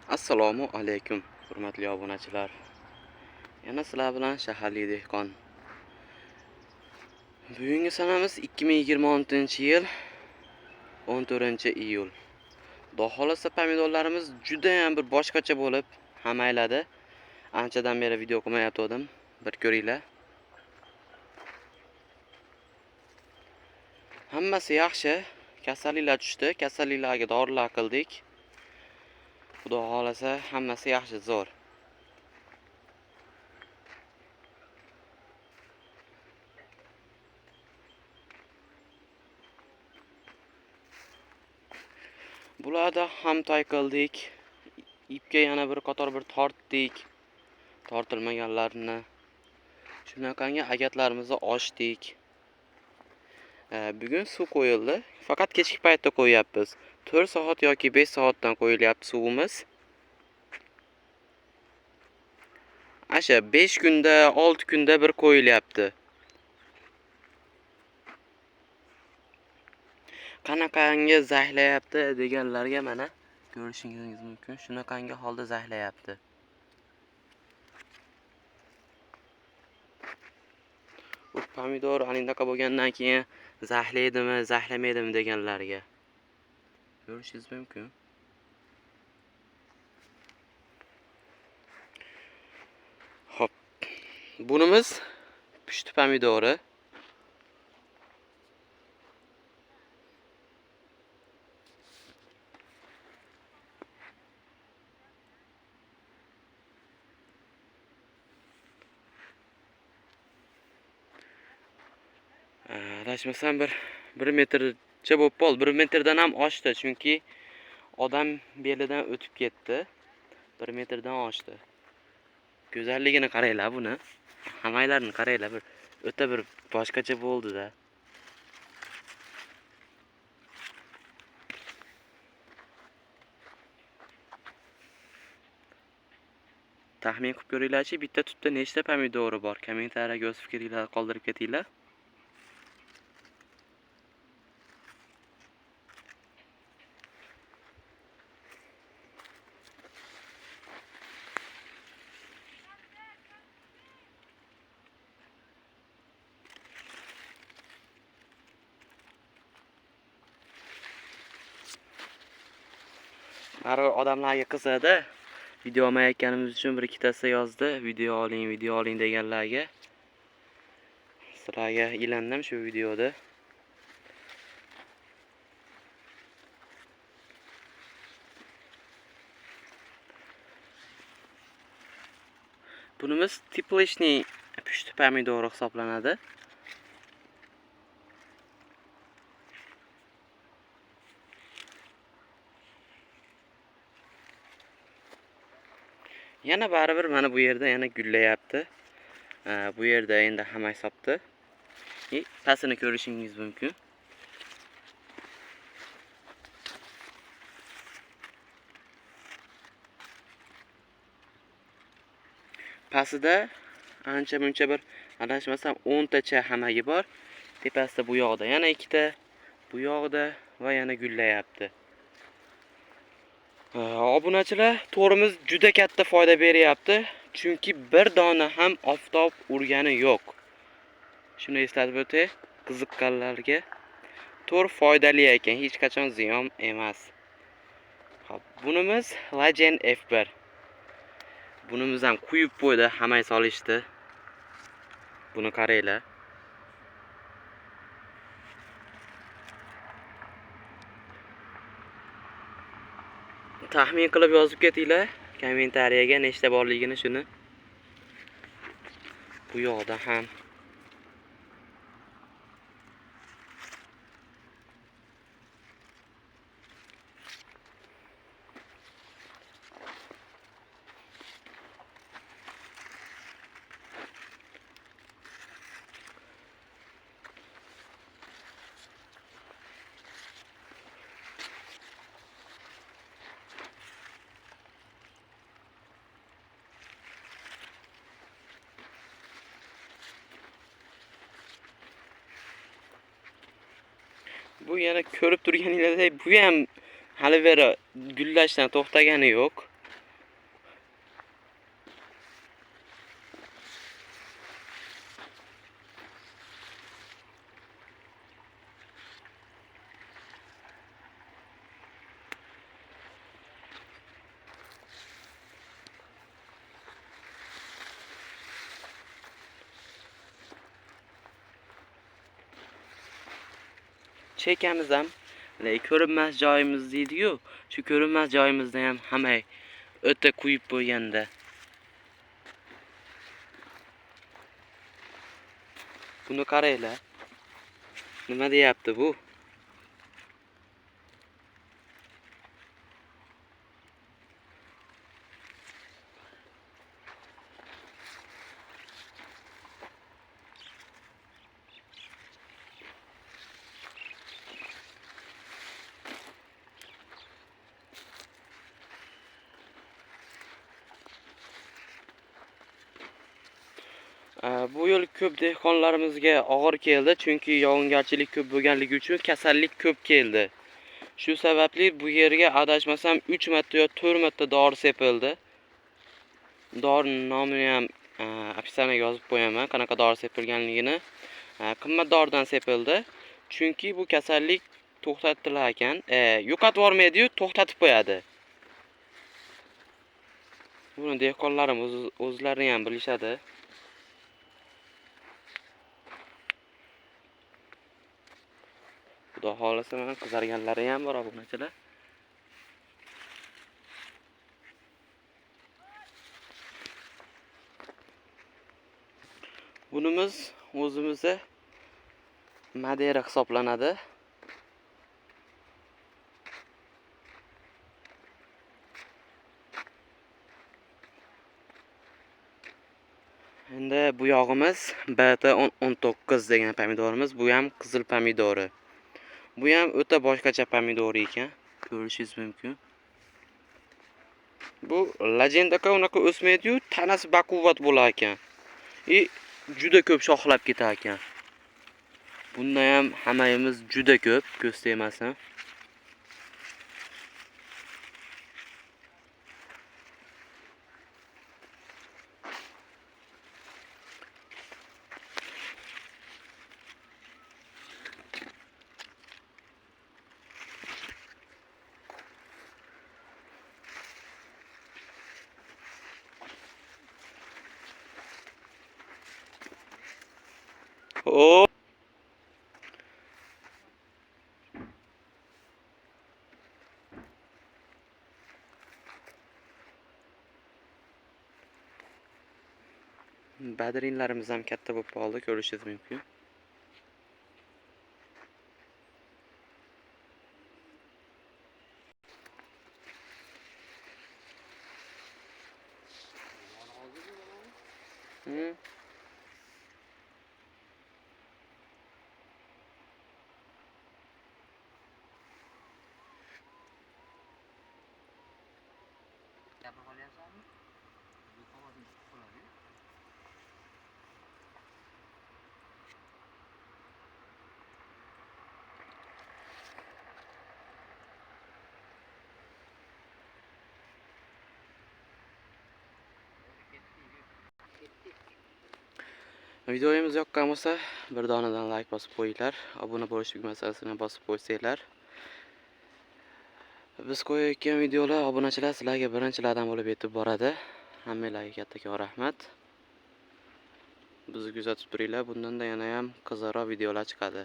Assalomu alaykum, hurmatli obunachilar. Yana sizlar bilan shaharli dehqon. Bugungi sanamiz 2026-yil 14-iyul. Xudo xolasa pomidorlarimiz juda ham bir boshqacha bo'lib hamayladi. Anchadan beri video qilmayotgandim. Bir ko'ringlar. Hammasi yaxshi. Kasalliklar tushdi. Kasalliklarga dorilar qildik. Xudo xolasa hammasi yaxshi, zo'r. Bularda ham toy qildik. İpga yana bir qator bir tortdik. Tortilmaganlarni. Shunaqangi agatlarimizni ochdik. Bugun suv qo'yildi. Faqat kechki paytda qo'yapmiz. 4 soat yoki 5 soatdan qo'yilyapti suvimiz. Asha 5 kunda, 6 kunda bir qo'yilyapti. Qanaqangi zahlayapti deganlarga mana ko'rishingiz mumkin. Shunaqangi holda zahlayapti. Bu pomidor anaqa bo'lgandan keyin zahlaydimi, zahlamaydimi deganlarga ko'rishingiz mumkin. Hop. Bunimiz pushti pomidori. Adashmasam bir metrcha bo'lib qoldi. 1 metrdan ham oshdi, chunki odam belidan o'tib ketdi. 1 metrdan oshdi. Go'zalligini qaranglar buni. Hamaylarni qaranglar, bir o'ta bir boshqacha bo'ldi-da. Taxmin qilib ko'ringlarchi, bitta tutda nechta pomidori bor? Kommentariyaga o'z fikringizni qoldirib ketinglar. Baribir odamlarga qiziqdi. Video olmayotganimiz uchun bir ikkitasi yozdi. Video oling deganlarga. Sizlarga ilandim shu videoda. Bunimiz teplishning pushti pomidori hisoblanadi. Yana baribir mana bu yerda yana gullayapti. Bu yerda endi hamma hisobda. Pasini ko'rishingiz mumkin. Pasida ancha muncha bir adashmasam 10 tacha hamagi bor. Tepasida bu yoqda yana ikkita, bu yoqda va yana gullayapti. Obunachilar, to'rimiz juda katta foyda beryapti, chunki bir dona ham oftob urgani yo'q. Shuni eslatib o'tay qiziqqanlarga. To'r foydali ekan, hech qachon ziyon emas. Xo'p, bunimiz Legend F1. Bunimiz ham quyib qo'ydi, hamma solishdi. Buni qaranglar. Taxmin qilib yozib ketinglar kommentariyaga nechta borligini shuni. Bu yoqda ham bu yana ko'rib turganingizdek, bu ham hali beri gullashdan to'xtagani yo'q. chekamiz ham ko'rinmas joyimiz deydi-yu, shu ko'rinmas joyimizda ham hamma o'ta kuyib qo'yganda. Buni qaranglar. Nima deyapti bu? Bu yil ko'p dehqonlarimizga og'ir keldi, chunki yog'ingarchilik ko'p bo'lganligi uchun kasallik ko'p keldi. Shu sababli bu yerga adashmasam 3 marta yo 4 marta dori sepildi. Dori nomini ham opisiyaga yozib qo'yaman, qanaqa dori sepilganligini. Qimmat doridan sepildi, chunki bu kasallik to'xtatilar ekan. Yo'qotib yormaydi-yu, to'xtatib qo'yadi. Buni dehqonlarimiz o'zlari ham bilishadi. Xudo xolasa mana qizarganlari ham bor obunachilar. Bunimiz o'zimizda Madera hisoblanadi. Endi bu yog'imiz BT19 degan pomidorimiz, bu ham qizil pomidori. Bu ham o'ta boshqacha pomidor ekan, ko'rishingiz mumkin. Bu Legendaga unaqa o'smaydi-yu, tanasi baquvvat bo'lar ekan. Juda ko'p shoxlab ketar ekan. Bunda ham hammamiz juda ko'p, ko'z tegmasin. O badrinlarimiz ham katta bo'lib qoldi, ko'rishingiz mumkin. Videomiz yoqqan bo'lsa, bir donadan like bosib qo'yinglar, obuna bo'lish tugmasini bosib qo'ysanglar. Biz qo'yayotgan videolar obunachilar sizlarga birinchilardan bo'lib yetib boradi. Hammalarga kattakon rahmat. Bizni kuzatib turinglar, bundan da yana ham qiziqroq videolar chiqadi.